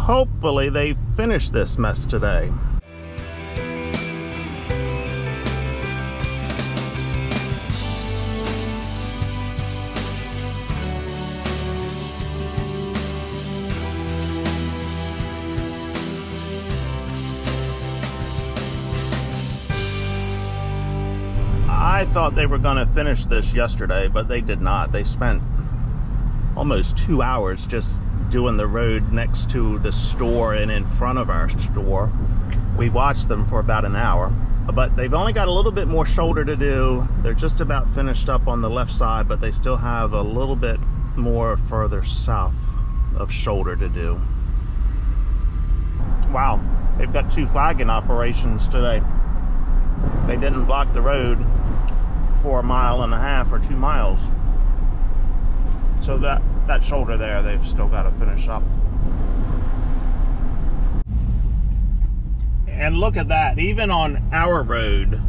hopefully they finish this mess today. I thought they were going to finish this yesterday, but they did not. They spent almost 2 hours just doing the road next to the store and in front of our store. We watched them for about an hour, but they've only got a little bit more shoulder to do. They're just about finished up on the left side, but they still have a little bit more further south of shoulder to do. Wow, they've got 2 flagging operations today. They didn't block the road for 1.5 miles or 2 miles. So that shoulder there, they've still got to finish up. And look at that, even on our road,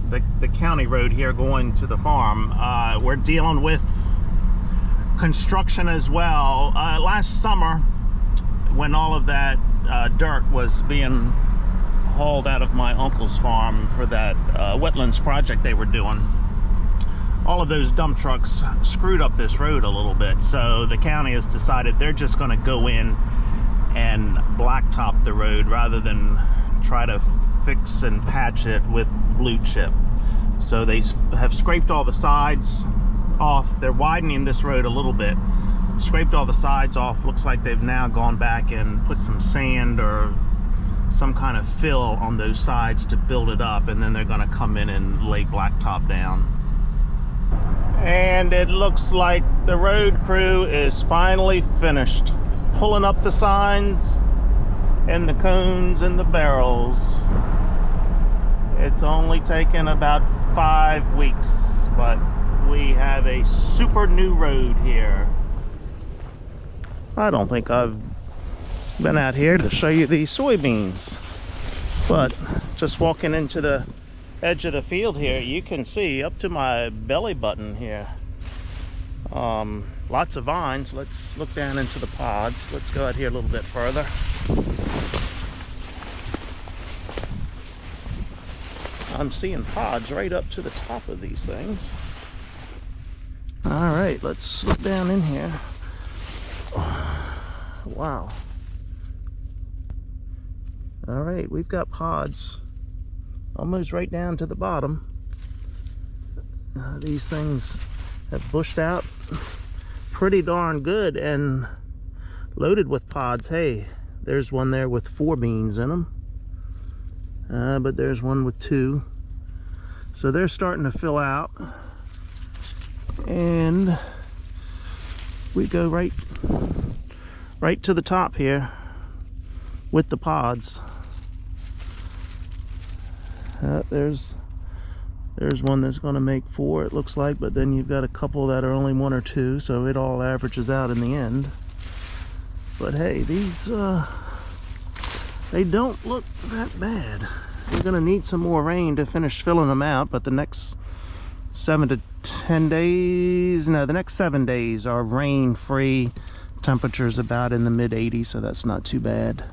the county road here going to the farm, we're dealing with construction as well. Last summer, when all of that dirt was being hauled out of my uncle's farm for that wetlands project they were doing, all of those dump trucks screwed up this road a little bit. So the county has decided they're just going to go in and blacktop the road rather than try to fix and patch it with blue chip. So they have scraped all the sides off. They're widening this road a little bit. Scraped all the sides off. Looks like they've now gone back and put some sand or some kind of fill on those sides to build it up, and then they're going to come in and lay blacktop down. And it looks like the road crew is finally finished pulling up the signs and the cones and the barrels. It's only taken about 5 weeks, but we have a super new road here. I don't think I've been out here to show you these soybeans, but just walking into the edge of the field here, you can see up to my belly button here. Lots of vines. Let's look down into the pods. Let's go out here a little bit further. I'm seeing pods right up to the top of these things. All right, let's look down in here. Wow. All right, we've got pods almost right down to the bottom. These things have bushed out pretty darn good and loaded with pods. Hey, there's one there with 4 beans in them, but there's one with 2. So they're starting to fill out, and we go right to the top here with the pods. There's one that's going to make 4, it looks like, but then you've got a couple that are only 1 or 2, so it all averages out in the end. But hey, these they don't look that bad. We're going to need some more rain to finish filling them out, but the next 7 to 10 days, no, the next 7 days are rain-free. Temperatures about in the mid-80s, so that's not too bad.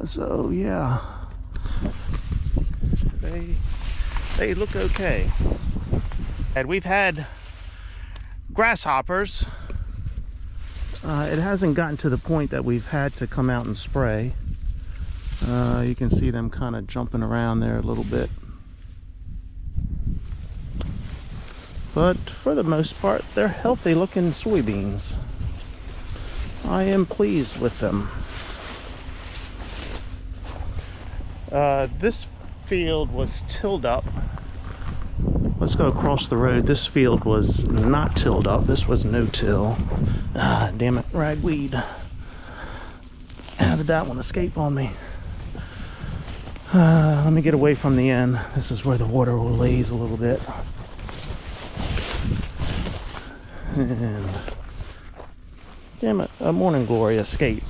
So yeah, they look okay. And we've had grasshoppers. It hasn't gotten to the point that we've had to come out and spray. You can see them kind of jumping around there a little bit. But for the most part, they're healthy looking soybeans. I am pleased with them. This field was tilled up. Let's go across the road. This field was not tilled up. This was no-till. Ah, damn it, ragweed. How did that one escape on me? Let me get away from the end. This is where the water will laze a little bit. And damn it, a morning glory escape.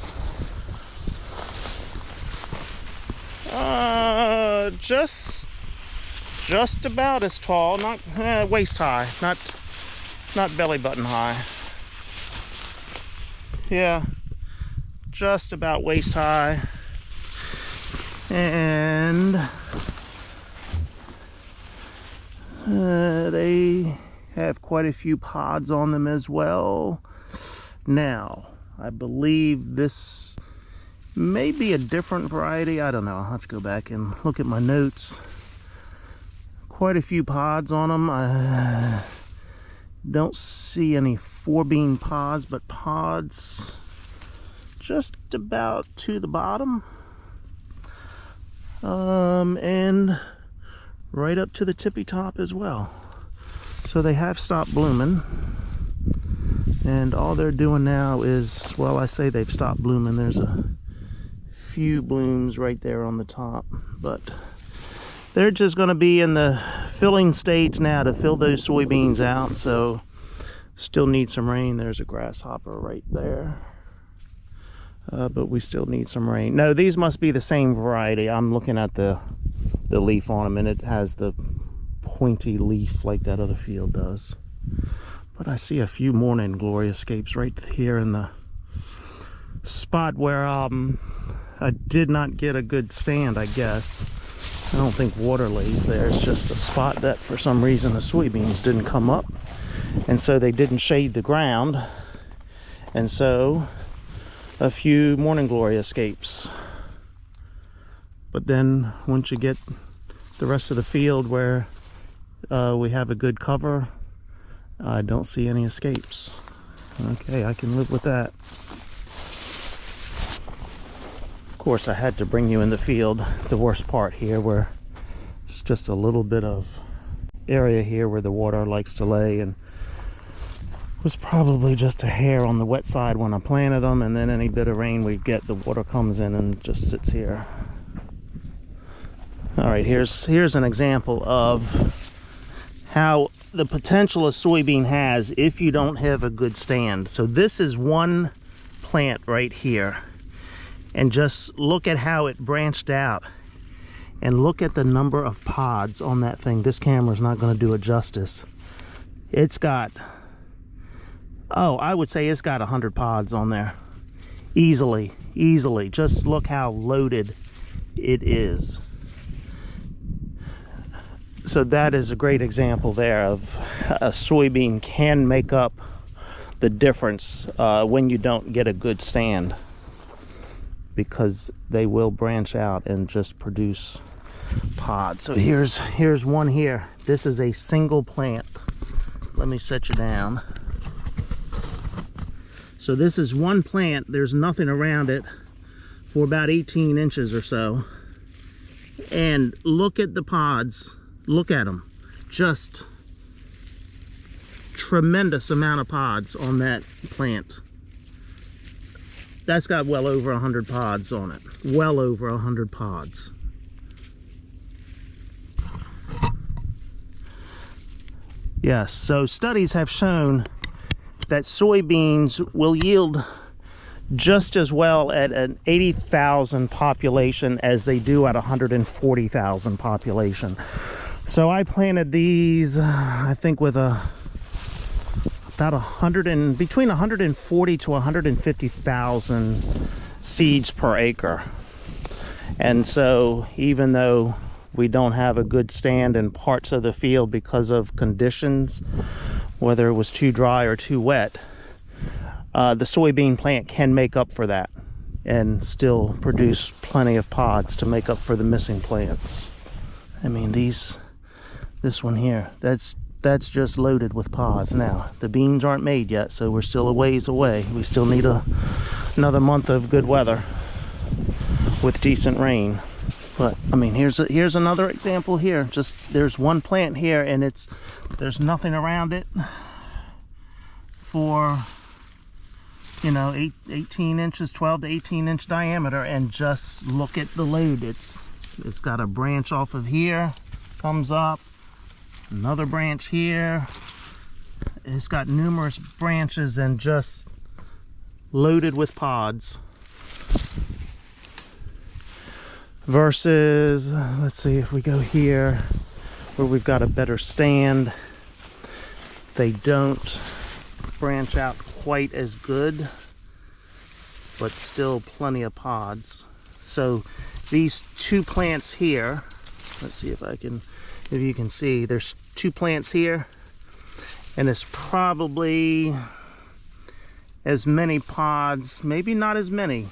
Just about as tall, not waist high, not belly button high. Yeah, just about waist high. And they have quite a few pods on them as well. Now, I believe this may be a different variety. I don't know. I'll have to go back and look at my notes. Quite a few pods on them. I don't see any 4-bean pods, but pods just about to the bottom. And right up to the tippy top as well. So they have stopped blooming. And all they're doing now is, well, I say they've stopped blooming. There's a few blooms right there on the top, but they're just going to be in the filling stage now to fill those soybeans out. So still need some rain. There's a grasshopper right there. But we still need some rain. No, these must be the same variety. I'm looking at the leaf on them, and it has the pointy leaf like that other field does. But I see a few morning glory escapes right here in the spot where I did not get a good stand, I guess. I don't think water lays there. It's just a spot that for some reason the soybeans didn't come up. And so they didn't shade the ground. And so a few morning glory escapes. But then once you get the rest of the field where we have a good cover, I don't see any escapes. Okay, I can live with that. Of course, I had to bring you in the field, the worst part here, where it's just a little bit of area here where the water likes to lay, and it was probably just a hair on the wet side when I planted them, and then any bit of rain we get, the water comes in and just sits here. All right, here's an example of how the potential a soybean has if you don't have a good stand. So this is one plant right here, and just look at how it branched out, and look at the number of pods on that thing. This camera's not going to do it justice. It's got, oh, I would say it's got 100 pods on there easily. Just look how loaded it is. So that is a great example there of a soybean can make up the difference when you don't get a good stand, because they will branch out and just produce pods. So here's one here. This is a single plant. Let me set you down. So this is one plant. There's nothing around it for about 18 inches or so. And look at the pods. Look at them. Just tremendous amount of pods on that plant. That's got well over 100 pods on it. Well over 100 pods. Yes, so studies have shown that soybeans will yield just as well at an 80,000 population as they do at 140,000 population. So I planted these, I think, with about between 140 to 150,000 seeds per acre. And so even though we don't have a good stand in parts of the field because of conditions, whether it was too dry or too wet, the soybean plant can make up for that and still produce plenty of pods to make up for the missing plants. I mean, this one here, that's just loaded with pods. Now the beans aren't made yet, so we're still a ways away. We still need another month of good weather with decent rain. But I mean, here's another example here. Just there's one plant here, and there's nothing around it for, you know, 18 inches, 12 to 18 inch diameter, and just look at the load. It's got a branch off of here, comes up, another branch here. It's got numerous branches and just loaded with pods. Versus, let's see if we go here where we've got a better stand. They don't branch out quite as good. but still plenty of pods. So these two plants here, let's see if you can see, there's two plants here, and it's probably as many pods, maybe not as many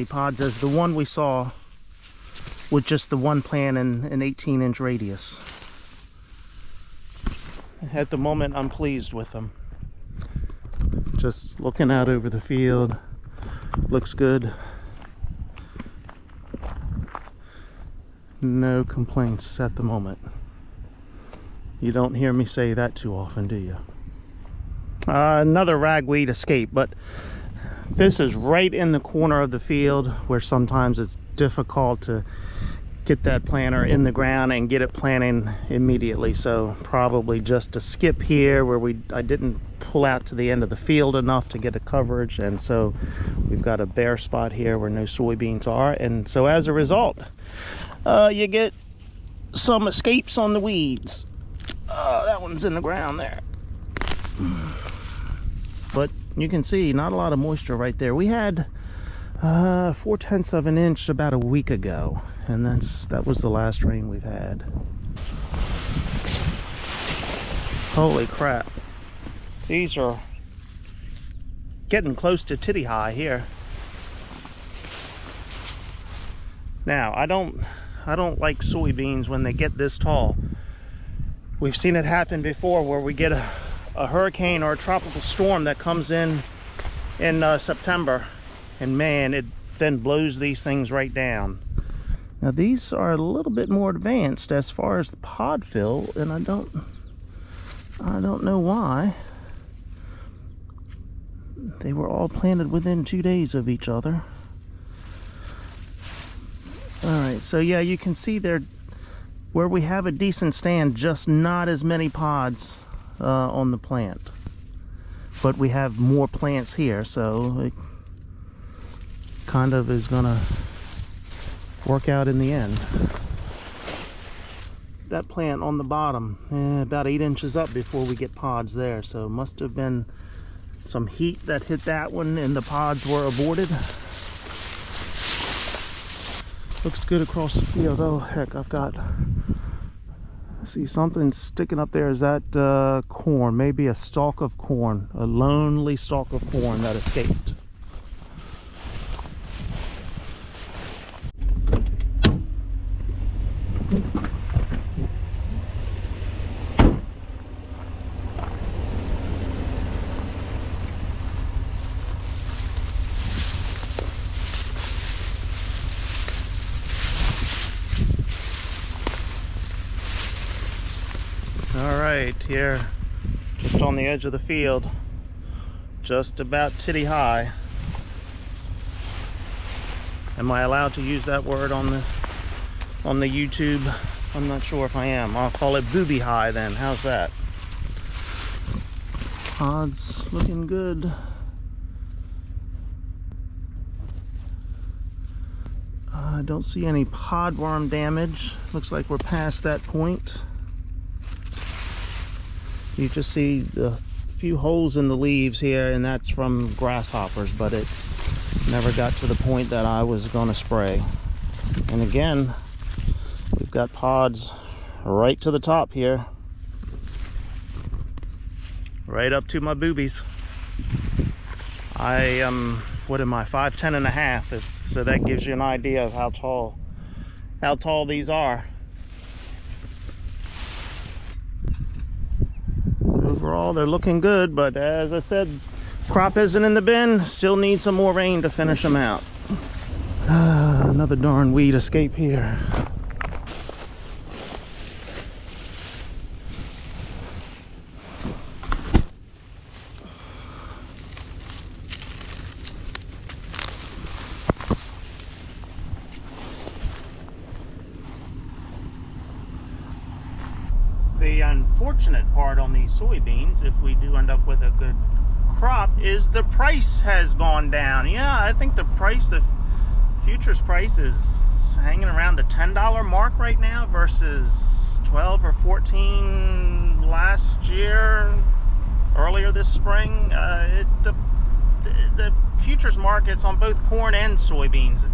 pods as the one we saw with just the one plant in an 18-inch radius. At the moment, I'm pleased with them. Just looking out over the field, looks good. No complaints at the moment. You don't hear me say that too often, do you? Another ragweed escape, but this is right in the corner of the field where sometimes it's difficult to get that planter in the ground and get it planting immediately. So probably just a skip here where I didn't pull out to the end of the field enough to get a coverage, and so we've got a bare spot here where no soybeans are, and so as a result you get some escapes on the weeds. That one's in the ground there, but you can see not a lot of moisture right there. We had 4/10 of an inch about a week ago, and that was the last rain we've had. Holy crap, these are getting close to titty high here. Now I don't like soybeans when they get this tall. We've seen it happen before where we get a hurricane or a tropical storm that comes in September, and man, it then blows these things right down. Now these are a little bit more advanced as far as the pod fill, and I don't know why. They were all planted within 2 days of each other. All right, so yeah, you can see there where we have a decent stand, just not as many pods on the plant, but we have more plants here, so it kind of is gonna work out in the end. That plant on the bottom, about 8 inches up before we get pods there, so must have been some heat that hit that one and the pods were aborted. Looks good across the field. Oh heck, I see something sticking up there. Is that corn? Maybe a stalk of corn, a lonely stalk of corn that escaped. All right, here, just on the edge of the field, just about titty high. Am I allowed to use that word on the YouTube? I'm not sure if I am. I'll call it booby high then. How's that? Pods looking good. I don't see any podworm damage. Looks like we're past that point. You just see a few holes in the leaves here, and that's from grasshoppers, but it never got to the point that I was going to spray. And again, we've got pods right to the top here, right up to my boobies. I am, what am I, 5'10" and a half, so that gives you an idea of how tall these are. Overall, they're looking good, but as I said, crop isn't in the bin. Still need some more rain to finish them out. Another darn weed escape here. The unfortunate part on these soybeans, if we do end up with a good crop, is the price has gone down. Yeah, I think the futures price is hanging around the $10 mark right now versus 12 or 14 last year, earlier this spring. The futures futures markets on both corn and soybeans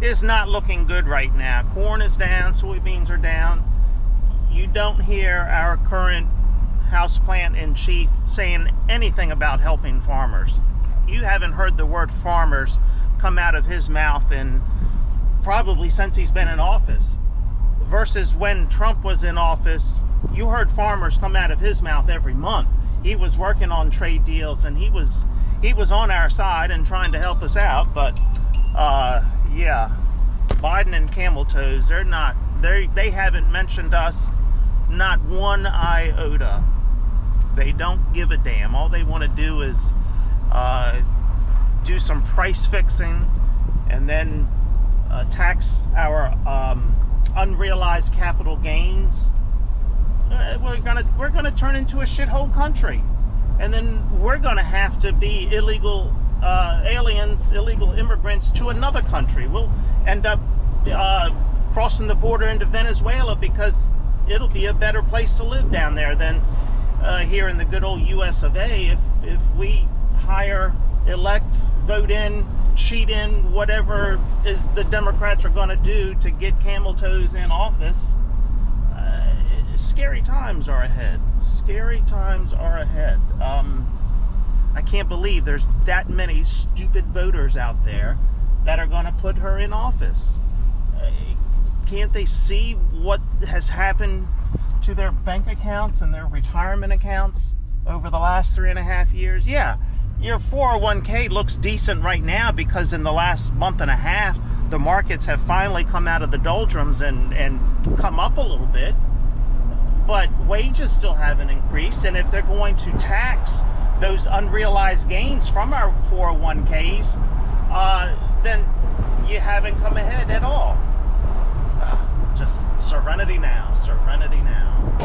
is not looking good right now. Corn is down, soybeans are down. You don't hear our current houseplant in chief saying anything about helping farmers. You haven't heard the word farmers come out of his mouth in probably since he's been in office. Versus when Trump was in office, you heard farmers come out of his mouth every month. He was working on trade deals, and he was on our side and trying to help us out. But yeah, Biden and camel toes, they haven't mentioned us not one iota. They don't give a damn. All they want to do is do some price fixing and then tax our unrealized capital gains. We're gonna turn into a shithole country, and then we're gonna have to be illegal aliens, illegal immigrants to another country. We'll end up crossing the border into Venezuela because it'll be a better place to live down there than here in the good old US of A. If we hire, elect, vote in, cheat in, whatever is the Democrats are going to do to get camel toes in office, scary times are ahead. Scary times are ahead. I can't believe there's that many stupid voters out there that are going to put her in office. Can't they see what has happened to their bank accounts and their retirement accounts over the last 3.5 years? Yeah, your 401k looks decent right now because in the last month and a half, the markets have finally come out of the doldrums and come up a little bit. But wages still haven't increased, and if they're going to tax those unrealized gains from our 401ks, then you haven't come ahead at all. Just serenity now, serenity now.